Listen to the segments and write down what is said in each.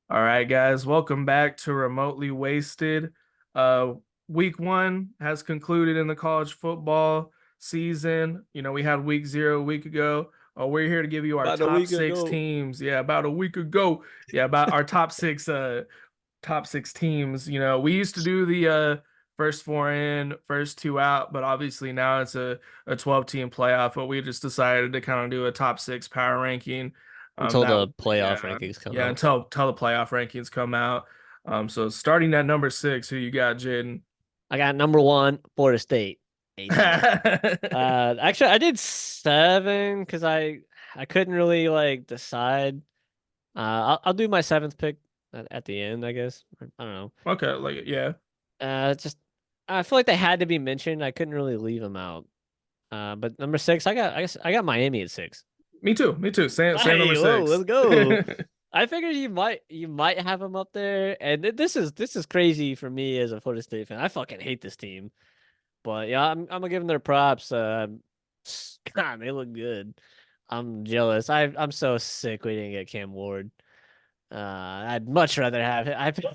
All right, guys, welcome back to Remotely Wasted. Uh, week one has concluded in the college football season. We had week zero a week ago. We're here to give you our About a top week six ago. teams. Yeah, about a week ago. Yeah, about our top six teams. We used to do the first four in, first two out, but obviously now it's a 12 team playoff. But we just decided to kind of do a top six power ranking. Until That the playoff yeah, rankings come yeah, out. until the playoff rankings come out. So starting at number six, who you got, Jaden? I got number one, Florida State. Easy. Actually, I did seven because I couldn't really like decide. I'll do my seventh pick at the end, I guess. I don't know. Okay, like yeah, Just I feel like they had to be mentioned. I couldn't really leave them out. But number six, I got Miami at six. me too, me too. Same number Hey, whoa, let's six. go. I figured you might have him up there, and this is crazy for me as a Florida State fan. I fucking hate this team, but yeah, I'm gonna give them their props. God, they look good. I'm jealous. I'm so sick we didn't get Cam Ward. I'd much rather have it.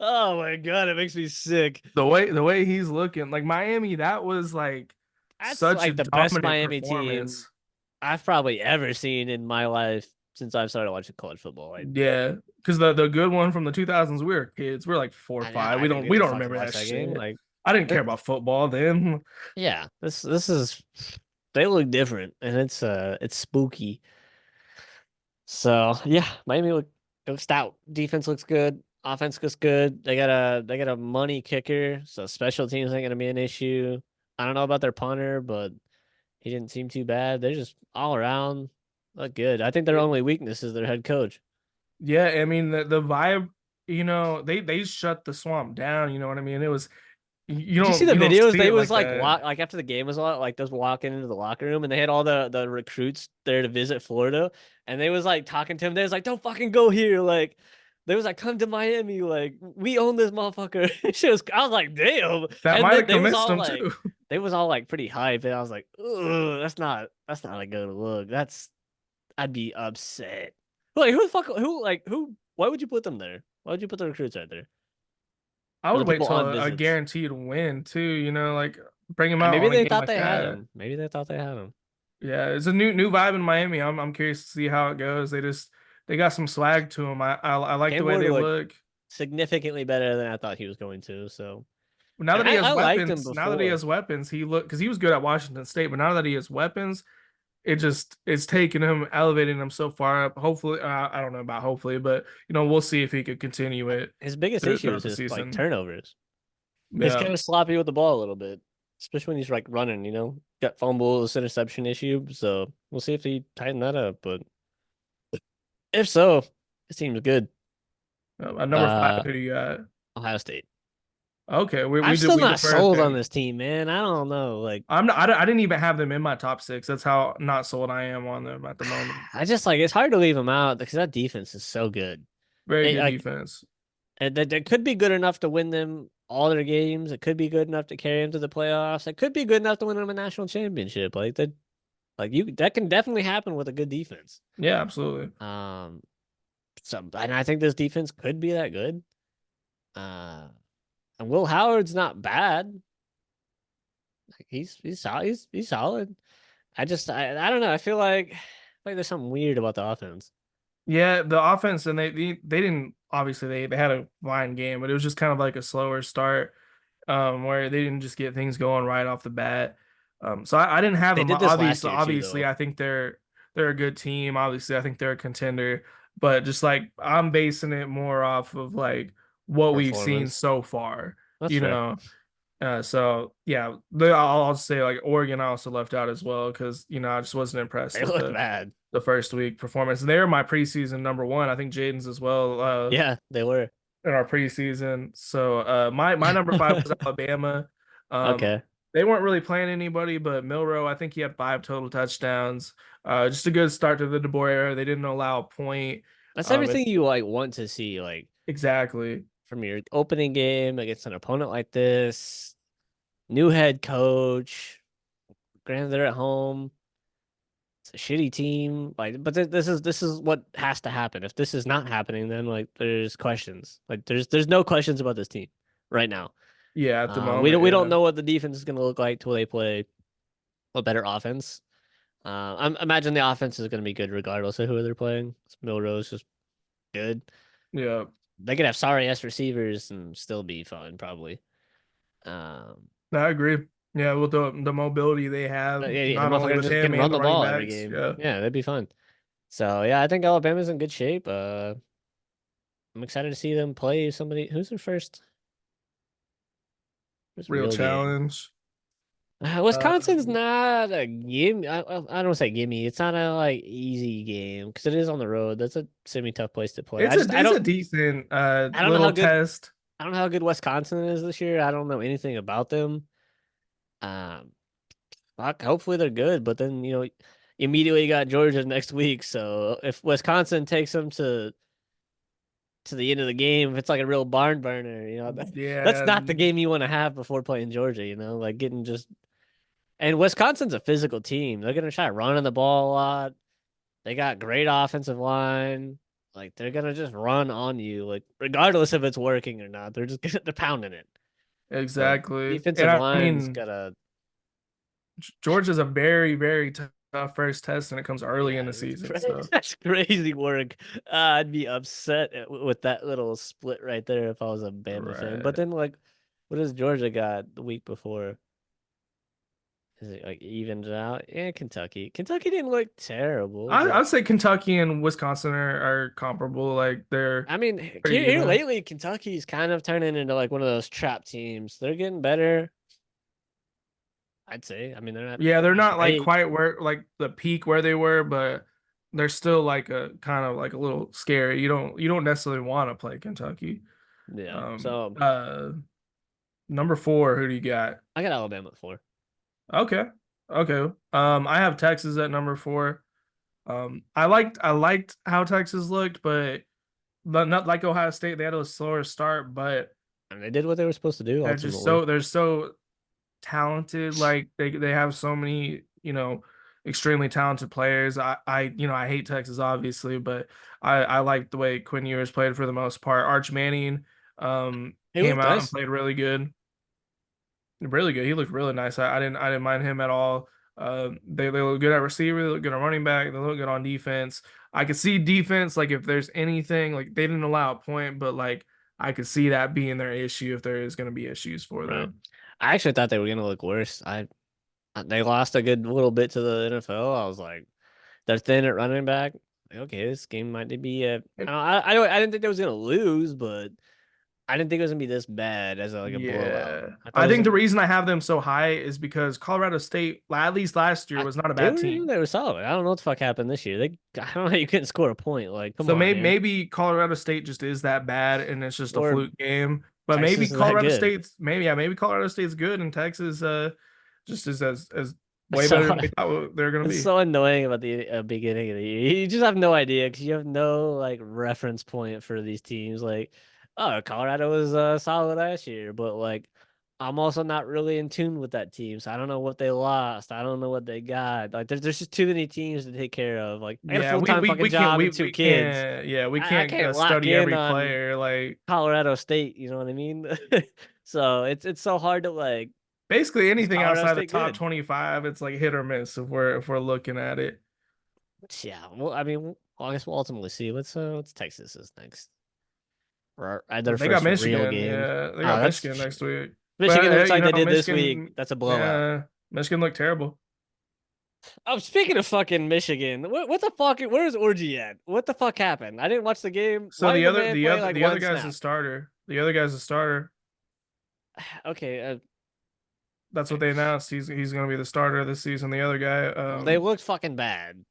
Oh my god, it makes me sick. The way he's looking, like Miami, that was like That's such a like the best dominant Miami team performance. I've probably ever seen in my life since I've started watching college football. Yeah, because the good one from the 2000s, we were kids. We are like four or five. I We didn't don't get we to don't fucking remember watch that that game. shit. Like, I didn't care about football then. yeah, this is they look different and it's spooky. So yeah, Miami looks stout. Defense looks good. Offense looks good. They got a money kicker, so special teams ain't gonna be an issue. I don't know about their punter, but he didn't seem too bad. They're just all around look good. I think their only weakness is their head coach. Yeah, I mean the vibe, they shut the swamp down, you know what I mean? It was you Did you see don't the you don't videos? see They it was like like that. walk like after the game was a lot like those walking into the locker room and they had all the recruits there to visit Florida and they was like talking to him. They was like, "Don't fucking go here!" Like they was like, "Come to Miami!" Like we own this motherfucker. I was like, "Damn!" That And might then have convinced them too. they was all like pretty hype, and I was like, "Ugh, that's not a good look. I'd be upset." Like who the fuck who? Why would you put them there? Why would you put the recruits right there? I Or the would wait people till on a visits? guaranteed win too, like bring them out Maybe on a they game thought like they had that. him. Maybe they thought they had him. Yeah, it's a new vibe in Miami. I'm curious to see how it goes. They got some swag to them. I like the Cam way Ward they looked look. significantly better than I thought he was going to. So, Now and that he has I liked him weapons, now that he before. has weapons, he look because he was good at Washington State, but now that he has weapons, it's taking him, elevating him so far up. Hopefully, I don't know about hopefully, but we'll see if he could continue it His biggest issue is throughout the his like season. turnovers. He's Yeah, kind of sloppy with the ball a little bit, especially when he's like running. Got fumbles, interception issue. So we'll see if he tighten that up. But if so, it seems good. at number five, Uh, who do you got? Ohio State. Okay, we I'm we did still we not deferred sold on there. this team, man. I don't know. Like, I'm not. I didn't even have them in my top six. That's how not sold I am on them at the moment. I just like it's hard to leave them out because that defense is so good. Very They good like defense. And that could be good enough to win them all their games. It could be good enough to carry them to the playoffs. It could be good enough to win them a national championship. Like that, that can definitely happen with a good defense. Yeah, absolutely. Um, and I think this defense could be that good. Uh, and Will Howard's not bad. Like he's solid. He's solid. I don't know. I feel like there's something weird about the offense. Yeah, the offense and they didn't obviously they had a fine game, but it was just kind of like a slower start, where they didn't just get things going right off the bat. So I didn't have They them. did this last year too, Obviously, though. I think they're a good team. Obviously, I think they're a contender, but just like I'm basing it more off of like what we've seen Performance. so far, That's you fair. know. So yeah, I'll say like Oregon I also left out as well because I just wasn't impressed They with look bad. the first week performance. They're my preseason number one. I think Jaden's as well Yeah, they were. in our preseason. So my number five was Alabama. Um, Okay. they weren't really playing anybody, but Milrow, I think he had five total touchdowns. Just a good start to the DeBoer era. They didn't allow a point. That's It, everything you like want to see, like exactly. from your opening game against an opponent like this. New head coach. Granted, they're at home. a shitty team. Like, but this is what has to happen. If this is not happening, then like there's questions. Like there's no questions about this team right now. Yeah, at the We moment, don't yeah. know what the defense is going to look like till they play a better offense. Imagine the offense is going to be good regardless of who they're playing. Milrose just good. Yeah. They could have sorry ass receivers and still be fun probably. Um, I agree. Yeah, with the mobility they have, yeah, the not only motherfucker with just can him and run the the running ball every backs. game. Yeah. Yeah, that'd be fun. So yeah, I think Alabama's in good shape. I'm excited to see them play somebody. Who's their first Real real game? challenge. Wisconsin's Um, not a gimme. I don't say gimme. It's not a like easy game because it is on the road. That's a semi tough place to play. it's a decent I don't know how little good test. I don't know how good Wisconsin is this year. I don't know anything about them. Um, fuck, hopefully they're good. But then immediately you got Georgia next week. So if Wisconsin takes them to the end of the game, if it's like a real barn burner, that's Yeah, not the game you want to have before playing Georgia. Like getting just and Wisconsin's a physical team. They're gonna try running the ball a lot. They got great offensive line. Like they're gonna just run on you, like regardless if it's working or not. They're pounding it. But exactly. And defensive I line's mean, gotta Georgia's a very, very tough first test, and it comes early in yeah, the season. So that's crazy work. I'd be upset with that little split right there if I was a Bama fan. But right. then like, what does Georgia got the week before? Is it like evens out? Yeah, Kentucky. Kentucky didn't look terrible, but I'd say Kentucky and Wisconsin are comparable. Like they're I mean, pretty here even. lately, Kentucky's kind of turning into like one of those trap teams. They're getting better, I'd say. I mean, Yeah, they're they're not not like great. quite where like the peak where they were, but they're still like a kind of like a little scary. You don't necessarily want to play Kentucky. Yeah. Um, So uh, number four, who do you got? I got Alabama at 4. Okay, okay. I have Texas at number four. I liked how Texas looked, but not like Ohio State. They had a slower start, but And they did what they were supposed to do ultimately. they're so talented. Like they have so many, extremely talented players. I hate Texas obviously, but I like the way Quinn Ewers played for the most part. Arch Manning He came looked out and nice. played really good. Really good. He looked really nice. I didn't mind him at all. They look good at receiver, they look good on running back, they look good on defense. I could see defense, like if there's anything, like they didn't allow a point, but like I could see that being their issue if there is going to be issues for Right. them. I actually thought they were gonna look worse. They lost a good little bit to the NFL. I was like, they're thin at running back. Like, okay, this game might be a. I didn't think they was gonna lose, but I didn't think it was gonna be this bad as like a blowout. Yeah. I thought I it was think the gonna. reason I have them so high is because Colorado State, at least last year, was not a bad team. They were solid. I don't know what the fuck happened this year. I don't know how you couldn't score a point. Like, come So on, man. maybe Colorado State just is that bad and it's just a Or fluke game. But maybe Texas is that Colorado good. State's maybe Colorado State's good and Texas just is as way So better than we thought they were gonna it's be. so annoying about the beginning of the year. You just have no idea because you have no like reference point for these teams. Like, oh, Colorado was solid last year, but like, I'm also not really in tune with that team, so I don't know what they lost. I don't know what they got. Like, there's just too many teams to take care of. Like, I got a Yeah, full time fucking job and two we kids. can't yeah, we I can't can't lock study in every on player like Colorado State. You know what I mean? So it's so hard to like. basically Is anything Colorado outside the State top good? 25, it's like hit or miss if we're looking at it. Yeah, well, I mean, well, I guess we'll ultimately see. What's Texas's next? Or their They got first real Michigan. game. Yeah, they Oh, got that's Michigan next week. Michigan But looks like they did this week. Michigan, That's a blowout. yeah, Michigan looked terrible. Oh, speaking of fucking Michigan, what the fuck? Where's Orgy at? What the fuck happened? I didn't watch the game. So Why did the man play like the other one guy's a snap? starter. The other guy's a starter. Okay, That's what they announced. He's going to be the starter this season. The other guy. well, they looked fucking bad,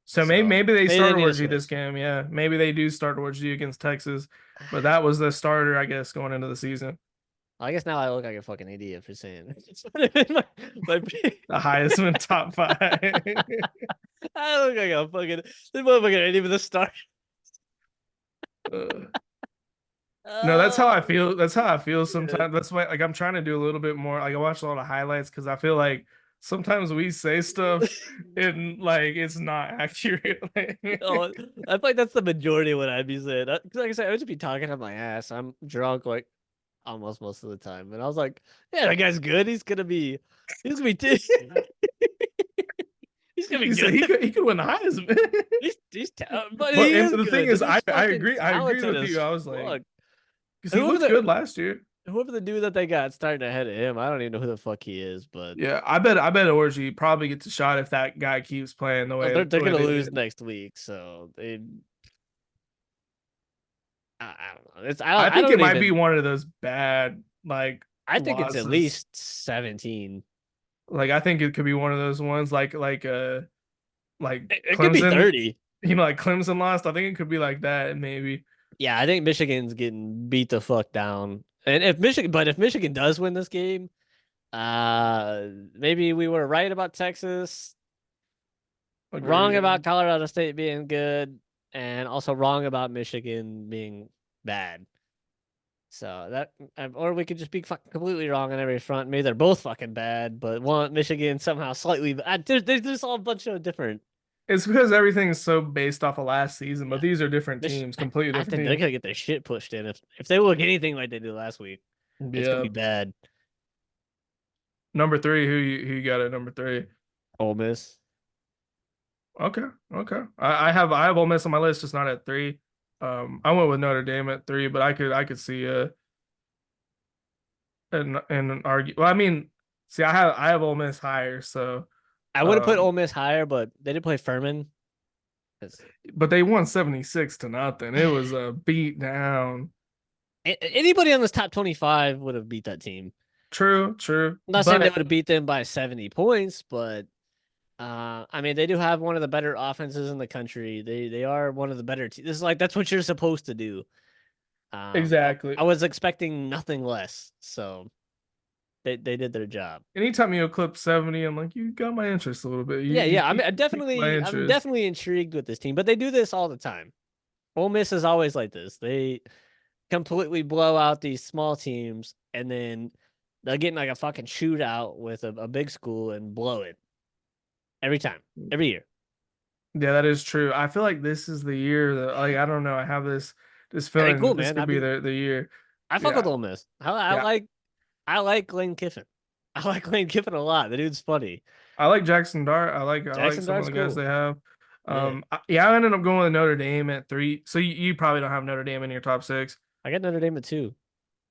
So so maybe they maybe they start need to Orgy this switch. game. Yeah, maybe they do start Orgy against Texas. But that was the starter, I guess, going into the season. I guess now I look like a fucking idiot for saying it. my, The highest in top five. I look like a fucking this motherfucker ain't even the start. Uh, No, that's how I Oh, feel. That's how I feel shit. sometimes. That's why, like, I'm trying to do a little bit more. Like, I watch a lot of highlights because I feel like sometimes we say stuff and like it's not accurate. Oh, I feel like that's the majority of what I'd be saying. 'Cause like I said, I would just be talking on my ass. I'm drunk like almost most of the time, and I was like, "Yeah, that guy's good. He's gonna be, he's gonna be He said good. he could win the Heisman. But But he and is the thing good. is, Dude, I he's I fucking agree I agree talented with you. as I was like, fuck. because And he looked good last year. whoever the dude that they got starting ahead of him, I don't even know who the fuck he is, but Yeah, I bet Orgy probably gets a shot if that guy keeps playing the oh, way they're gonna they lose did. next week. So I don't know. I I think it don't might be even. one of those bad like I think it's at losses. least 17. Like I think it could be one of those ones like It could be Clemson, 30. like Clemson lost. I think it could be like that maybe. Yeah, I think Michigan's getting beat the fuck down. And if Michigan does win this game, maybe we were right about Texas, Agree. wrong Yeah. about Colorado State being good, and also wrong about Michigan being bad. So that, or we could just be fucking completely wrong on every front. Maybe they're both fucking bad, but one Michigan somehow slightly. There's just all a bunch of different. It's because everything's so based off of last season, but these are different teams, completely I different think they're teams. gonna get their shit pushed in if they look anything like they did last week. It's gonna Yeah. be bad. Number three, who you got at number three? Ole Miss. Okay, okay. I have Ole Miss on my list, just not at three. I went with Notre Dame at three, but I could see an argue. Well, I mean, see, I have Ole Miss higher, so I would have put um, Ole Miss higher, but they didn't play Furman. but they won 76 to nothing. It was a beat down. Anybody on this top 25 would have beat that team. True, true, I'm not saying they but would have beat them by 70 points, but I mean they do have one of the better offenses in the country. They are one of the better teams. This is like that's what you're supposed to do. exactly. I was expecting nothing less, so they did their job. Anytime you eclipse 70, I'm like, you got my interest a little bit. You Yeah, you yeah. piqued my I'm interest. definitely intrigued with this team, but they do this all the time. Ole Miss is always like this. They completely blow out these small teams, and then they'll get in like a fucking shootout with a big school and blow it every time, every year. Yeah, that is true. I feel like this is the year that like I don't know. I have this And they feeling cool, that this man. could be the year. I fuck with Yeah, Ole Miss. yeah. I like Lane Kiffin. I like Lane Kiffin a lot. The dude's funny. I like Jackson Dart. I like Jackson some of Dart's the guys they cool. have. Yeah, Yeah, I ended up going with Notre Dame at three. So you probably don't have Notre Dame in your top six. I got Notre Dame at 2.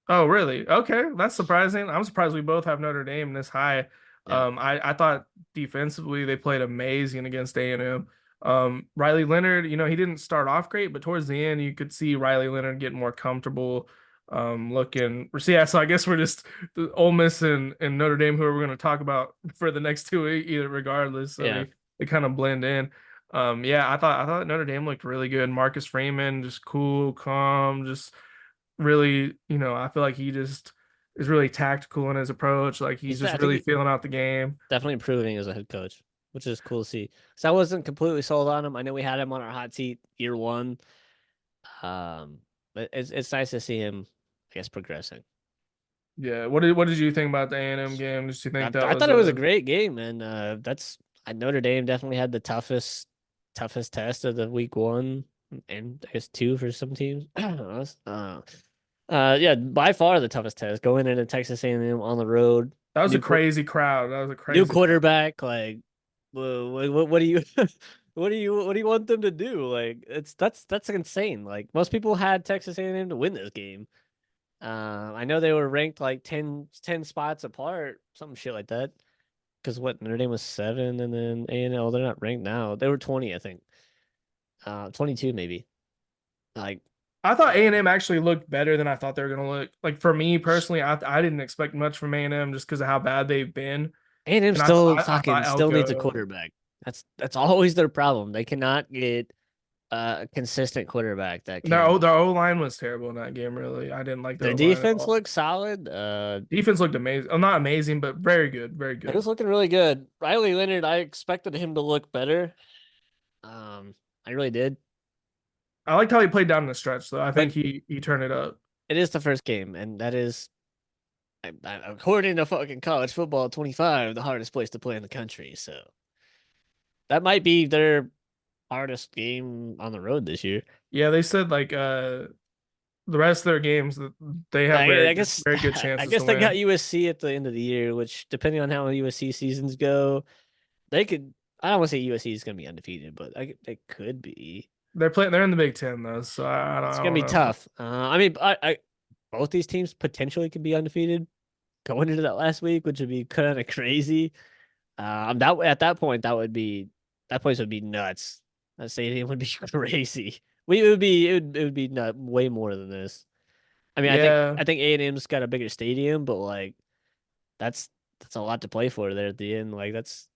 Oh, really? Okay, that's surprising. I'm surprised we both have Notre Dame this high. Yeah, I thought defensively they played amazing against A&M. Riley Leonard, he didn't start off great, but towards the end you could see Riley Leonard getting more comfortable. Looking. So yeah, so I guess we're just the Ole Miss and Notre Dame, who we're going to talk about for the next two, either regardless. So yeah. they kind of blend in. Yeah, I thought Notre Dame looked really good. Marcus Freeman, just cool, calm, just really, I feel like he just is really tactical in his approach. Like he's just I think really he feeling out the game. definitely improving as a head coach, which is cool to see. So I wasn't completely sold on him. I know we had him on our hot seat year one. Um, but it's nice to see him, I guess, progressing. Yeah. What did you think about the A&M game? Did you think that I was thought it was a a great game, and that's Notre Dame definitely had the toughest test of the week one, and I guess two for some teams. Yeah, by far the toughest test going into Texas A&M on the road. that was a New qu- crazy crowd. That was a new crazy crowd. quarterback, like what do you what do you want them to do? Like that's insane. Like most people had Texas A&M to win this game. I know they were ranked like 10 spots apart, some shit like that. Because what Notre Dame was 7, and then A&M. Oh, they're not ranked now. They were 20, I think. 22 maybe. Like I thought A&M actually looked better than I thought they were gonna look. Like for me personally, I didn't expect much from A&M just because of how bad they've been. A&M And still I thought still needs a Elko. quarterback. That's always their problem. They cannot get a consistent quarterback that can. Their O line was terrible in that game. Really, I didn't like their Their O line at defense all. looks solid. Defense looked amazing. Not amazing, but very good. Very It good. was looking really good. Riley Leonard, I expected him to look better. I really did. I liked how he played down the stretch, though. I think But he turned it up. it is the first game, and that is According to fucking college football 25, the hardest place to play in the country. So that might be their hardest game on the road this year. Yeah, they said like the rest of their games that they have I guess very good I chances to guess they got win. USC at the end of the year, which depending on how USC seasons go, they could. I don't want to say USC is going to be undefeated, but they could be. They're in the Big Ten though, so It's I going to don't be know. tough. I mean, both these teams potentially could be undefeated going into that last week, which would be kind of crazy. That at that point, that place would be nuts. That stadium would be crazy. It would be nut way more than this. I mean, Yeah, I think A&M's got a bigger stadium, but like that's that's a lot to play for there at the end. Like that's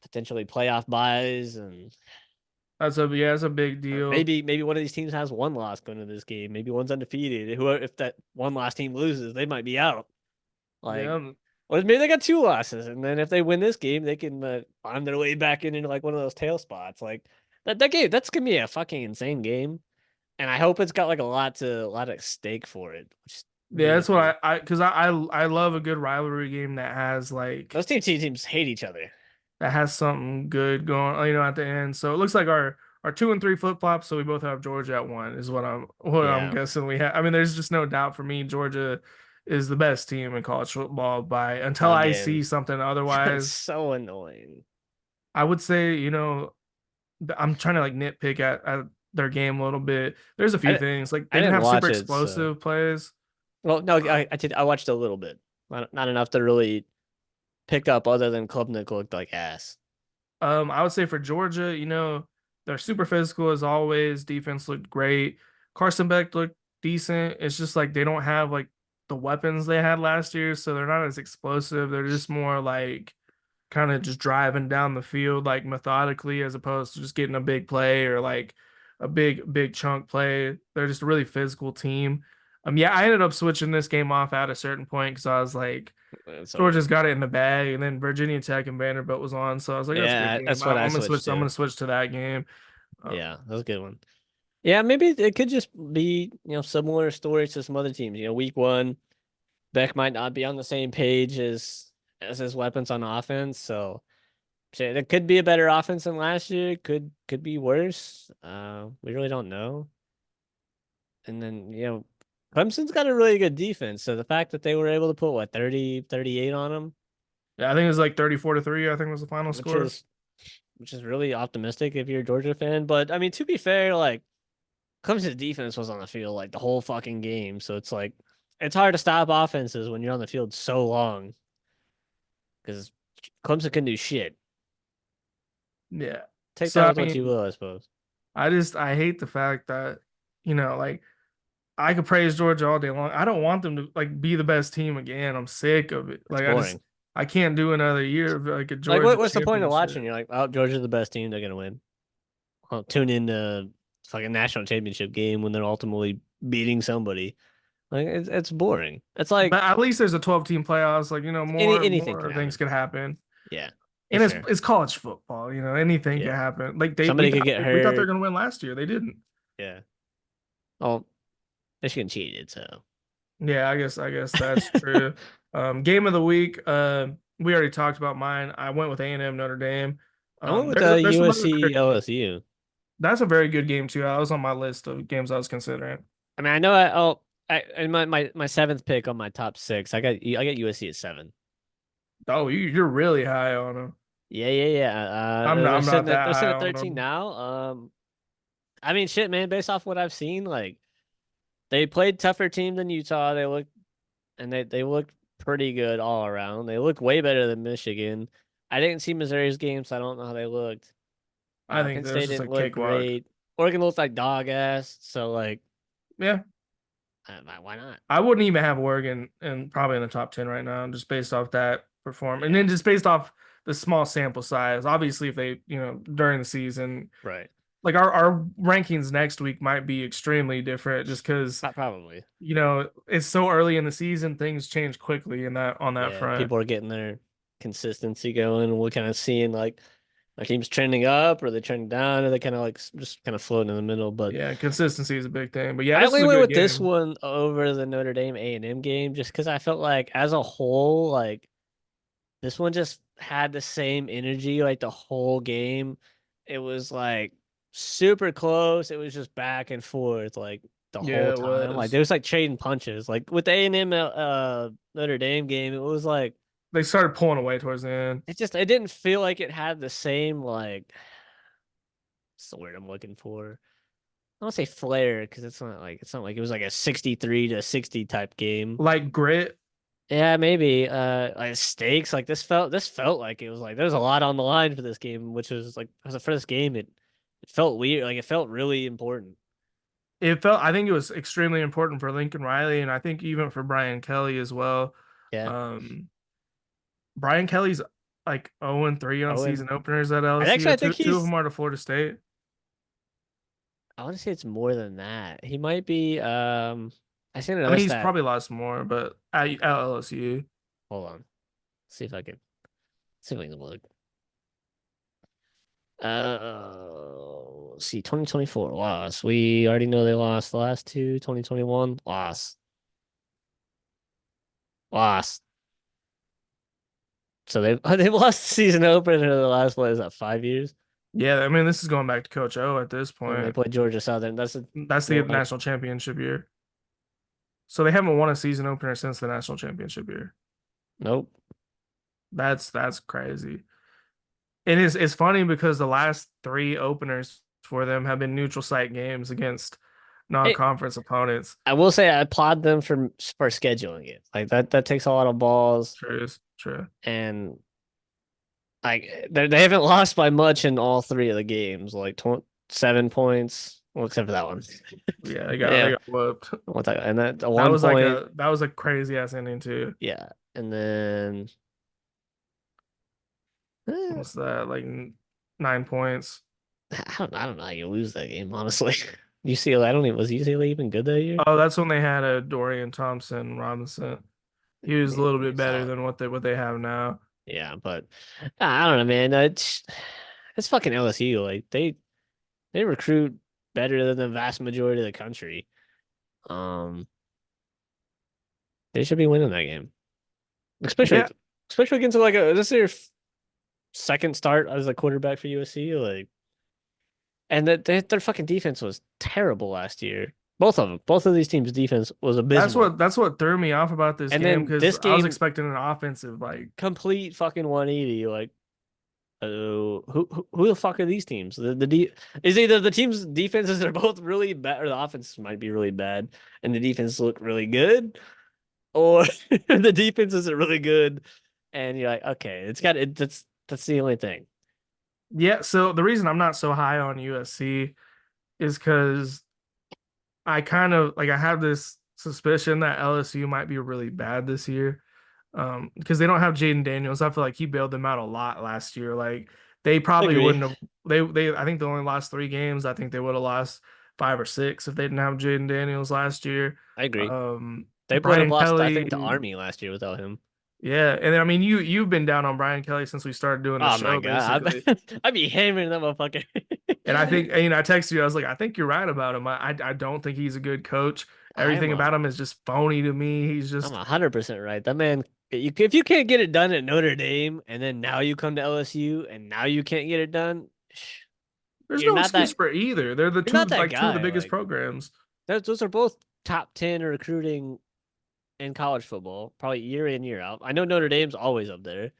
potentially playoff buys and that's a big or deal. maybe one of these teams has one loss going to this game. Maybe one's undefeated. Whoever if that one lost team loses, they might be out. Like Yeah, or maybe they got two losses, and then if they win this game, they can find their way back into like one of those tail spots. Like that game, that's gonna be a fucking insane game, and I hope it's got like a lot at stake for it, which is yeah, really that's cool. what I because I love a good rivalry game that has like Those teams hate each other. that has something good going, at the end. So it looks like our 2 and 3 flip flops. So we both have Georgia at one, is what I'm Yeah, guessing we have. I mean, there's just no doubt for me, Georgia is the best team in college football by until I again, see something it's otherwise. so annoying. I would say, I'm trying to like nitpick at their game a little bit. There's a few I things like I they didn't didn't have super watch it, so explosive plays. well, no, Um, I watched a little bit, not enough to really pick up, other than Klubnik looked like ass. I would say for Georgia, they're super physical as always. Defense looked great. Carson Beck looked decent. It's just like they don't have like the weapons they had last year, so they're not as explosive. They're just more like kind of just driving down the field like methodically as opposed to just getting a big play or like a big chunk play. They're just a really physical team. Yeah, I ended up switching this game off at a certain point because I was like, It's Georgia's over. got it in the bag, and then Virginia Tech and Vanderbilt was on, so I was like, that's a good Yeah, game. that's what I I'm gonna switched switch. I'm to. gonna switch to that game. Yeah, Um, that was a good one. Yeah, maybe it could just be, similar stories to some other teams. Week one, Beck might not be on the same page as his weapons on offense, so shit, it could be a better offense than last year. Could be worse. We really don't know. And then, Clemson's got a really good defense, so the fact that they were able to put what 38 on them, yeah, I think it was like 34-3. I think was the final which score. is which is really optimistic if you're a Georgia fan. But I mean, to be fair, like Clemson's defense was on the field like the whole fucking game, so it's like it's hard to stop offenses when you're on the field so long because Clemson can do shit. Yeah. Take So that I with what you mean, will, I suppose. I hate the fact that like I could praise Georgia all day long. I don't want them to like be the best team again. I'm sick of it. It's Like boring. I can't do another year of like a Like, Georgia what's the point of watching? championship. You're like, oh, Georgia's the best team. They're gonna win. Well, tune in to fucking national championship game when they're ultimately beating somebody. Like, it's boring. It's like But at least there's a 12 team playoffs. Like, anything could more things happen. could happen. Yeah, for And it's sure. it's college football, anything can Yeah, happen. Like somebody could get we thought they were hurt. gonna win last year. They didn't. Yeah. Oh, Michigan cheated, so Yeah, I guess that's true. Game of the week. We already talked about mine. I went with A&M Notre Dame. I went with There's some other USC very, LSU. that's a very good game too. That was on my list of games I was considering. I mean, I know in my seventh pick on my top six, I got USC at 7. Oh, you're really high on them. Yeah. I'm not that They're high sitting at on 13 them. now. I mean, shit, man. Based off what I've seen, like they played tougher team than Utah. They looked pretty good all around. They look way better than Michigan. I didn't see Missouri's game, so I don't know how they looked. I think Penn that was State just a didn't look cakewalk. great. Oregon looked like dog ass. So like, Yeah, why not? I wouldn't even have Oregon and probably in the top 10 right now, just based off that perform, and Yeah, then just based off the small sample size. Obviously, if they, during the season, right. like our rankings next week might be extremely different, just because Not probably. it's so early in the season, things change quickly in that on that Yeah, front. people are getting their consistency going. We're kind of seeing like Are teams trending up? Or are they trending down? Or are they kind of like just kind of floating in the middle? But Yeah, consistency is a big thing. But yeah, I this is only a went good with this game. one over the Notre Dame A&M game just because I felt like as a whole, like this one just had the same energy like the whole game. It was like super close. It was just back and forth like the whole Yeah, it time. Like was. there was like trading punches. Like with the A&M Notre Dame game, it was like They started pulling away towards the end. it didn't feel like it had the same like what's the word I'm looking for? I don't say flair because it's not like it was like a 63 to 60 type game. Like grit. Yeah, maybe. Like stakes. Like this felt like it was like there was a lot on the line for this game, which was like for this game it felt weird. Like it felt really important. It felt, I think it was extremely important for Lincoln Riley, and I think even for Brian Kelly as well. Yeah. Um, Brian Kelly's like 0-3 on Owen. season openers at And actually LSU. I think Two of he's them are to Florida State. I want to say it's more than that. He might be I seen I another mean, he's stat. probably lost more, but at LSU. Hold on. See if I can see if I can look. See 2024 loss. We already know they lost the last two. 2021 loss. Loss. So they've they've lost the season opener in the last what is that 5 years? Yeah, I mean, this is going back to Coach O at this When they point. played Georgia Southern. That's a That's the well, like national championship year. So they haven't won a season opener since the national championship year. nope. That's crazy. It's funny because the last three openers for them have been neutral site games against Hey, non-conference opponents. I will say I applaud them for scheduling it. Like that takes a lot of balls True, true. and like they haven't lost by much in all three of the games. Like 7 points, well, except for that one. Yeah, they Yeah, got whooped. what that and that a 1 point. That was a crazy ass ending too. Yeah, and then eh, What's that? Like 9 points. I don't know how you lose that game, honestly. UCLA, I don't even was UCLA even good that year? Oh, that's when they had a Dorian Thompson Robinson. He was a little Pretty bit better solid. than what they have now. Yeah, but I don't know, man. It's fucking LSU. Like they recruit better than the vast majority of the country. Um, they should be winning that game, especially Yeah, especially against like a this is their second start as a quarterback for USC. Like, and that their fucking defense was terrible last year. Both of them, both of these teams' defense was abysmal. that's what threw me off about this And game then because this I was game, expecting an offensive like complete fucking 180. Like, who the fuck are these teams? Is either the team's defenses are both really bad, or the offenses might be really bad, and the defense look really good, or the defenses are really good, and you're like, okay, it's got it. That's the only thing. yeah. So the reason I'm not so high on USC is because I kind of like I have this suspicion that LSU might be really bad this year. Because they don't have Jaden Daniels. I feel like he bailed them out a lot last year. Like they I probably agree. wouldn't have they I think they only lost 3 games. I think they would have lost 5 or 6 if they didn't have Jaden Daniels last year. I agree. They would have Brian lost, I think, to Kelly, Army last year without him. yeah, and I mean you've been down on Brian Kelly since we started doing the Oh my show, god, basically. I'd be hammering that motherfucker. And I think, I texted you, I was like, I think you're right about him. I don't think he's a good coach. I'm Everything a about him is just phony to me. He's I'm just 100% right. That man, if you can't get it done at Notre Dame, and then now you come to LSU, and now you can't get it done, there's you're no not excuse that for either. They're the you're not that two of the guy. biggest Like programs. those are both top 10 recruiting in college football, probably year in year out. I know Notre Dame's always up there.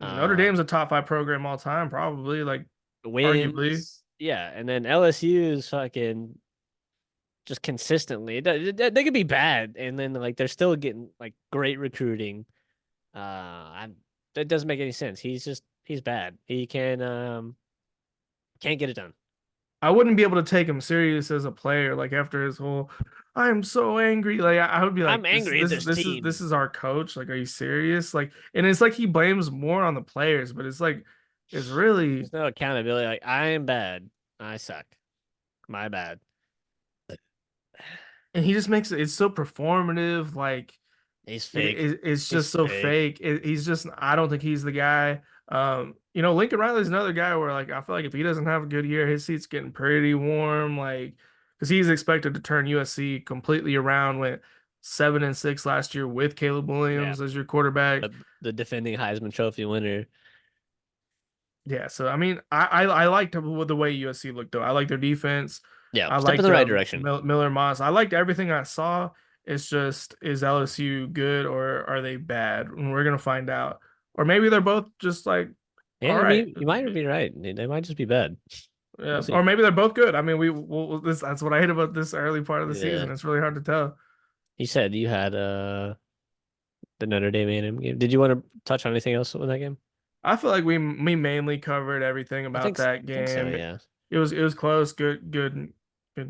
Notre Uh, Dame's a top five program all time, probably, like arguably. wins, yeah, and then LSU is fucking just consistently. They could be bad, and then like they're still getting like great recruiting. I'm that doesn't make any sense. He's bad. He can't get it done. I wouldn't be able to take him serious as a player. Like after his whole, I'm so angry. Like I would be I'm like, angry at this this team. is our coach. Like, are you serious? Like, and it's like he blames more on the players, but it's like it's really, There's no accountability. Like I am bad. I suck. My bad. and he just makes it's so performative. Like He's fake. it's He's just so fake. fake. He's just I don't think he's the guy. Lincoln Riley's another guy where like I feel like if he doesn't have a good year, his seat's getting pretty warm. Like because he's expected to turn USC completely around. Went 7-6 last year with Caleb Yeah, Williams as your quarterback. the defending Heisman Trophy winner. Yeah, so I mean, I liked the way USC looked though. I like their defense. Yeah, I step in liked the right direction. Miller Moss. I liked everything I saw. It's just is LSU good or are they bad? And we're gonna find out. Or maybe they're both just like all Yeah, I right. mean, you might be right. They might just be bad. We'll Yeah, see. or maybe they're both good. I mean, that's what I hate about this early part of the Yeah. season. It's really hard to tell. You said you had the Notre Dame A&M game. Did you want to touch on anything else in that game? I feel like we mainly covered everything about that I think so, game. yeah. It was close. Good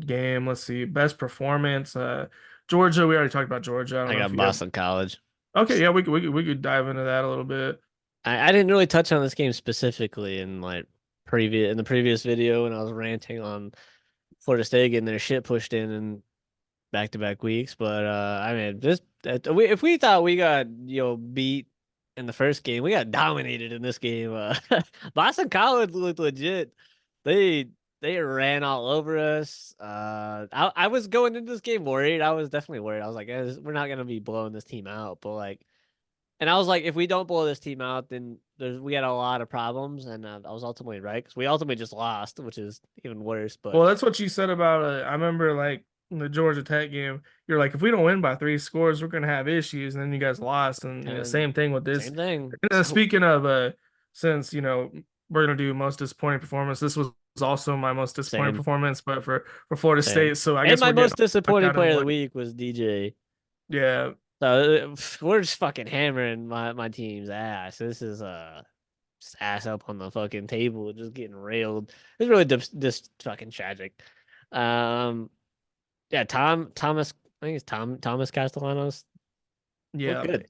game. Let's see. Best performance. Georgia. We already talked about Georgia. I don't I know if got you had. Boston College. Okay, yeah, we could dive into that a little bit. I didn't really touch on this game specifically in like the previous video when I was ranting on Florida State getting their shit pushed in back-to-back weeks. But I mean, if we thought we got beat in the first game, we got dominated in this game. Boston College looked legit. They they ran all over us. I was going into this game worried. I was definitely worried. I was like, we're not gonna be blowing this team out, but like. And I was like, if we don't blow this team out, then we had a lot of problems, and I was ultimately right because we ultimately just lost, which is even worse. But Well, that's what you said about. I remember like in the Georgia Tech game. You're like, if we don't win by 3 scores, we're gonna have issues. And then you guys lost, and and same thing with this. same thing. And So speaking of, since we're gonna do most disappointing performance, this was also my most disappointing same, performance, but for Florida same. State. So I And guess my we're getting most disappointing out in player of the one. week was DJ. Yeah, So we're just fucking hammering my team's ass. This is just ass up on the fucking table, just getting railed. It's really just fucking tragic. Um, yeah, Thomas. I think it's Thomas Castellanos. Look yeah. good.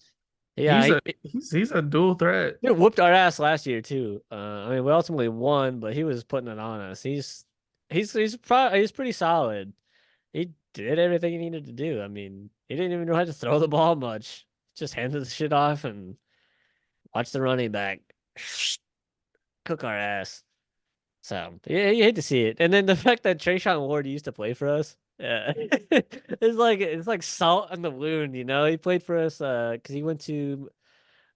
Yeah, He's a he's a dual threat. he whooped our ass last year too. I mean, we ultimately won, but he was putting it on us. He's pretty solid. He did everything he needed to do. I mean, he didn't even know how to throw the ball much. Just handed the shit off and watch the running back cook our ass. So yeah, you hate to see it. And then the fact that Trayshawn Ward used to play for us, yeah, it's like salt on the wound. He played for us because he went to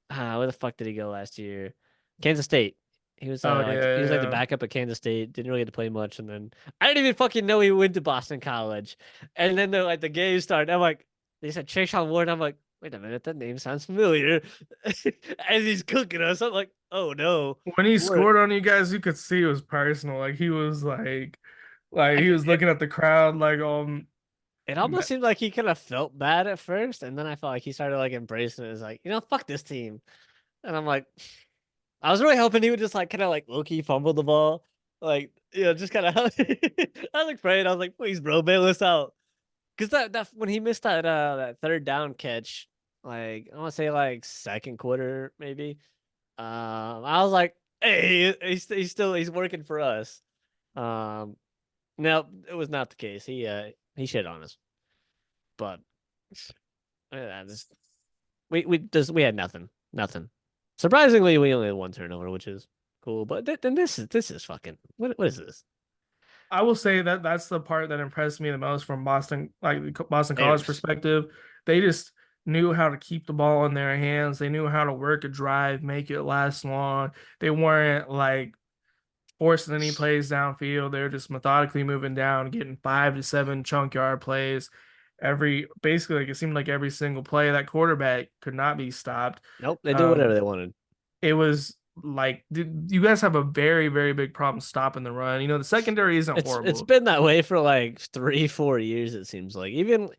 where the fuck did he go last year? Kansas State. He was Oh he was like the yeah, backup at Kansas State. Didn't really get to play much, and then I didn't even fucking know he went to Boston College. And then the game started. I'm like, they said Trayshawn Ward. I'm like, wait a minute, that name sounds familiar. As he's cooking us, I'm like, oh no, yeah. When he what? scored on you guys, you could see it was personal. Like he was like he was It, looking at the crowd like it almost seemed like he kind of felt bad at first, and then I felt like he started like embracing it. It's like, fuck this team. And I'm like, I was really hoping he would just like kind of like low key fumble the ball, like just kind of. I was like praying. I was like, please, bro, bail us out. Because that when he missed that third down catch, like I want to say like second quarter maybe. I was like, hey, he's working for us. Um, no, it was not the case. He shit on us, but just we had nothing. Surprisingly, we only had one turnover, which is cool. But then this is fucking what is this? I will say that that's the part that impressed me the most from Boston, like the Boston They College perspective. They just knew how to keep the ball in their hands. They knew how to work a drive, make it last long. They weren't like forcing any plays downfield. They're just methodically moving down, getting 5 to 7 chunk yard plays. Basically, like it seemed like every single play that quarterback could not be stopped. Nope, they did whatever Um, they wanted. it was like you guys have a very, very big problem stopping the run. The secondary isn't It's horrible. been that way for like 3-4 years. It seems like even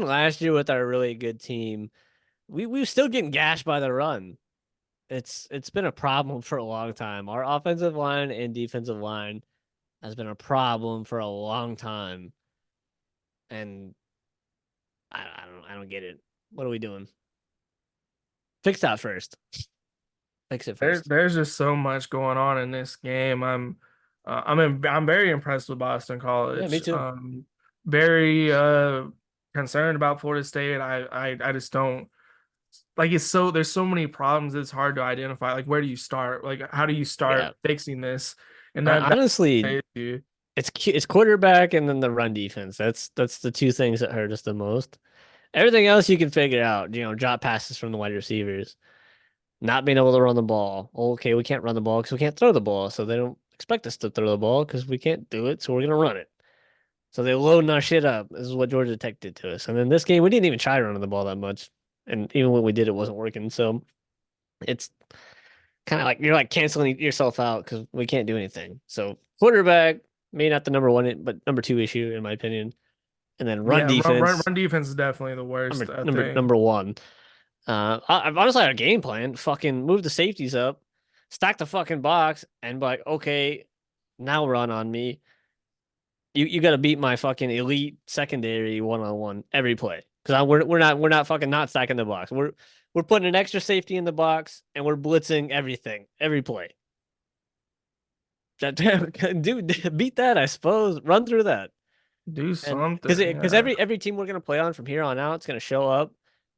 last year with our really good team, we were still getting gashed by the run. It's been a problem for a long time. Our offensive line and defensive line has been a problem for a long time, and I don't get it. What are we doing? Fix that first. Fix it There's first. there's just so much going on in this game. I'm very impressed with Boston Yeah, me College. too. Very concerned about Florida State. I just don't. like it's so there's so many problems. It's hard to identify. Like, where do you start? Like, how do you Yeah. start fixing this? And that Honestly, the issue. it's quarterback and then the run defense. That's the two things that hurt us the most. Everything else you can figure out. Drop passes from the wide receivers, not being able to run the ball. Okay, we can't run the ball because we can't throw the ball, so they don't expect us to throw the ball because we can't do it, so we're gonna run it. So they're loading our shit up. This is what Georgia Tech did to us. And then this game, we didn't even try running the ball that much, and even when we did, it wasn't working. So it's kind of like you're like canceling yourself out because we can't do anything. So quarterback, maybe not the number one, but number two issue in my opinion. And then run Yeah, defense, run defense is definitely the worst, I think. number one. I've honestly had a game plan. Fucking move the safeties up, stack the fucking box, and be like, okay, now run on me. You got to beat my fucking elite secondary 1-on-1 every play because we're not fucking not stacking the box. We're putting an extra safety in the box and we're blitzing everything every play. That dude, beat that, I suppose. Run through that, Do and because something. because Yeah. every team we're gonna play on from here on out, it's gonna show up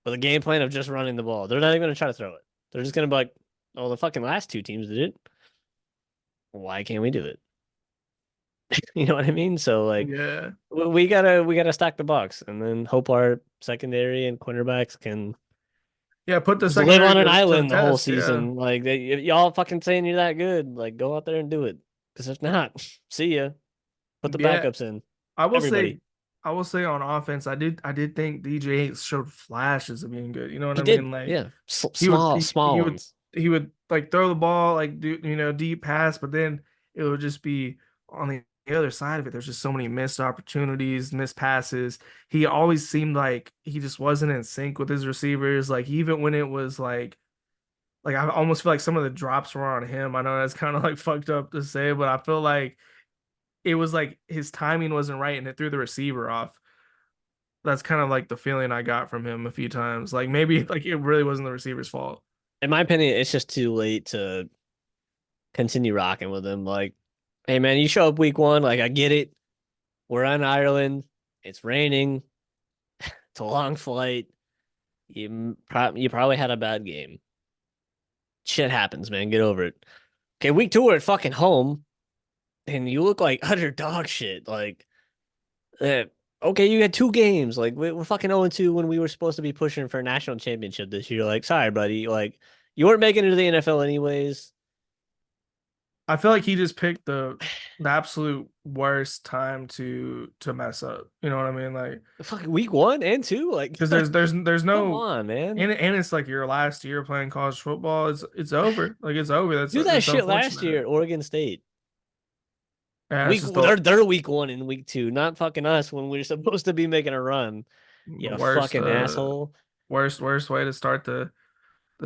with a game plan of just running the ball. They're not even gonna try to throw it. They're just gonna be like, "Oh, the fucking last two teams did it. Why can't we do it?" You know what I mean? So like, Yeah. we gotta stack the box and then hope our secondary and cornerbacks can Yeah, put the just live secondary on an to the island the whole test. Yeah. season. Like y'all fucking saying you're that good, like go out there and do it. Because if not, see ya. Put the Yeah. backups in. I will say Everybody. on offense, I did think DJ showed flashes of being good. You know what He I did, mean? Like yeah. he would Small, small ones. he would like throw the ball, like do deep pass, but then it would just be on the other side of it. There's just so many missed opportunities, missed passes. He always seemed like he just wasn't in sync with his receivers. Like even when it was like I almost feel like some of the drops were on him. I know that's kind of like fucked up to say, but I feel like it was like his timing wasn't right and it threw the receiver off. That's kind of like the feeling I got from him a few times. Like maybe like it really wasn't the receiver's fault. In my opinion, it's just too late to continue rocking with him. Like, hey man, you show up week one, like I get it. We're on Ireland. It's raining. It's a long flight. You probably had a bad game. Shit happens, man. Get over it. Okay, week two, we're at fucking home, and you look like utter dog shit. Like, uh, okay, you had two games. Like, we're fucking 0-2 when we were supposed to be pushing for a national championship this year. Like, sorry, buddy. Like, you weren't making it to the NFL anyways. I feel like he just picked the absolute worst time to mess up. You know what I mean? Like Fucking week one and two. Like, because there's come no on, man. and it's like your last year playing college football. It's over. Like it's over. Do that That's shit last year unfortunate. at Oregon State. Yeah, it's Week just they're week one and week two, not fucking us when we're supposed to be making a run. the You worst fucking asshole. worst way to start the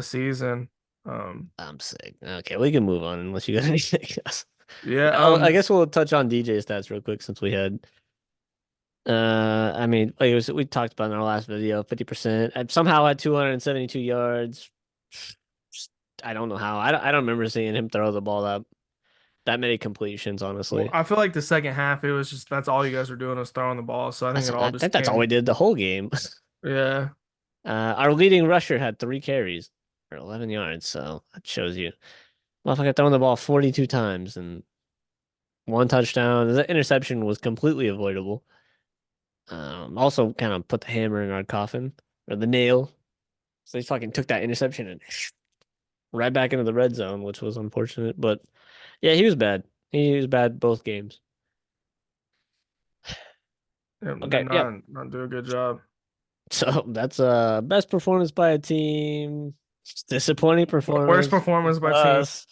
season. I'm sick. Okay, we can move on unless you got anything else. Yeah, I guess we'll touch on DJ stats real quick since we had. I mean, like we talked about in our last video, 50%. I somehow had 272 yards. Just- I don't know how. I don't remember seeing him throw the ball that many completions. well, Honestly, I feel like the second half it was just that's all you guys were doing was throwing the ball. So I think it all I just think that's all we came. did the whole game. Yeah. Our leading rusher had 3 carries for 11 yards, so that shows you. Motherfucker throwing the ball 42 times and one touchdown. The interception was completely avoidable. Also kind of put the hammer in our coffin or the nail. So he fucking took that interception and right back into the red zone, which was unfortunate. But yeah, he was bad. He was bad both games. Yeah, did Okay, yep. not do a good job. So that's best performance by a team, disappointing Worst performance performance for by team. us,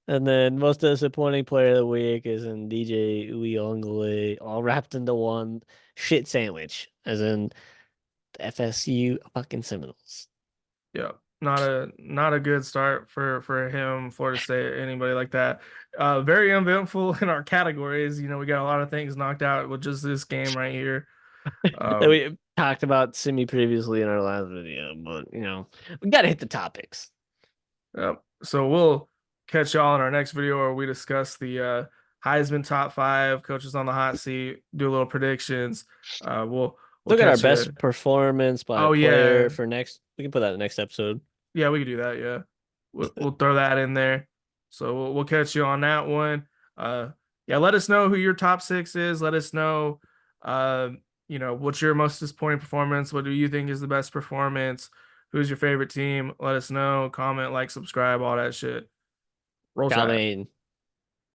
and then most disappointing player of the week is in DJ Uyonglele, all wrapped into one shit sandwich, as in the FSU fucking Seminoles. Yeah, not a good start for him, Florida State, anybody like that. Very uneventful in our categories. We got a lot of things knocked out with just this game right here. And Um, we talked about Simi previously in our last video, but we gotta hit the topics. yeah. So we'll catch y'all in our next video where we discuss the Heisman top five, coaches on the hot seat, do a little predictions. We'll we'll Look at our catch you. best performance by Oh player yeah, for next. We can put that in the next episode. yeah, we can do that. Yeah, we'll throw that in there. So we'll catch you on that one. Yeah, let us know who your top six is. Let us know, uh, what's your most disappointing performance. What do you think is the best performance? Who's your favorite team? Let us know. Comment, like, subscribe, all that shit. Roll I Tide. mean,